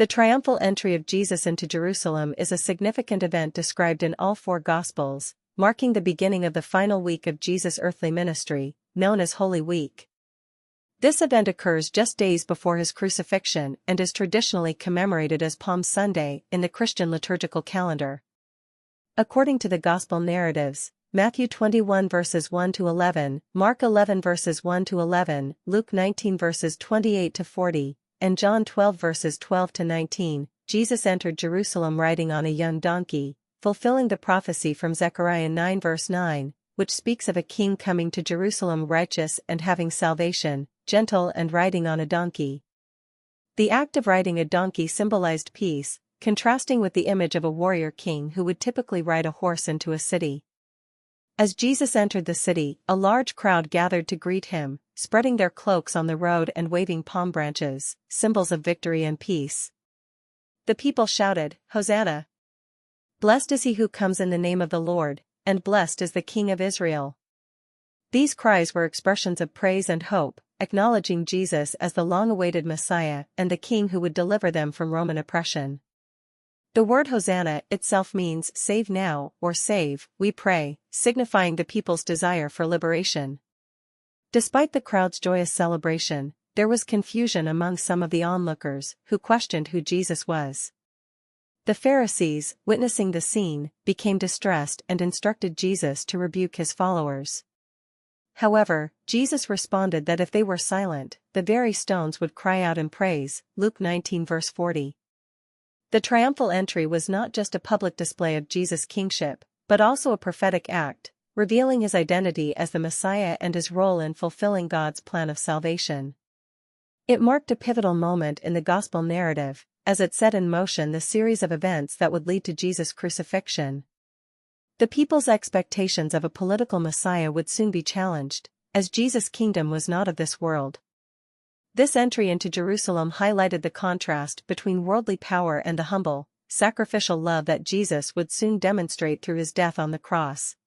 The triumphal entry of Jesus into Jerusalem is a significant event described in all four Gospels, marking the beginning of the final week of Jesus' earthly ministry, known as Holy Week. This event occurs just days before his crucifixion and is traditionally commemorated as Palm Sunday in the Christian liturgical calendar. According to the Gospel narratives, Matthew 21 verses 1 to 11, Mark 11 verses 1 to 11, Luke 19 verses 28 to 40, and John 12 verses 12 to 19, Jesus entered Jerusalem riding on a young donkey, fulfilling the prophecy from Zechariah 9 verse 9, which speaks of a king coming to Jerusalem righteous and having salvation, gentle and riding on a donkey. The act of riding a donkey symbolized peace, contrasting with the image of a warrior king who would typically ride a horse into a city. As Jesus entered the city, a large crowd gathered to greet him, spreading their cloaks on the road and waving palm branches, symbols of victory and peace. The people shouted, "Hosanna! Blessed is he who comes in the name of the Lord, and blessed is the King of Israel." These cries were expressions of praise and hope, acknowledging Jesus as the long-awaited Messiah and the King who would deliver them from Roman oppression. The word Hosanna itself means "save now" or "save, we pray," signifying the people's desire for liberation. Despite the crowd's joyous celebration, there was confusion among some of the onlookers who questioned who Jesus was. The Pharisees, witnessing the scene, became distressed and instructed Jesus to rebuke his followers. However, Jesus responded that if they were silent, the very stones would cry out in praise, Luke 19 verse 40. The triumphal entry was not just a public display of Jesus' kingship, but also a prophetic act, revealing his identity as the Messiah and his role in fulfilling God's plan of salvation. It marked a pivotal moment in the Gospel narrative, as it set in motion the series of events that would lead to Jesus' crucifixion. The people's expectations of a political Messiah would soon be challenged, as Jesus' kingdom was not of this world. This entry into Jerusalem highlighted the contrast between worldly power and the humble, sacrificial love that Jesus would soon demonstrate through his death on the cross.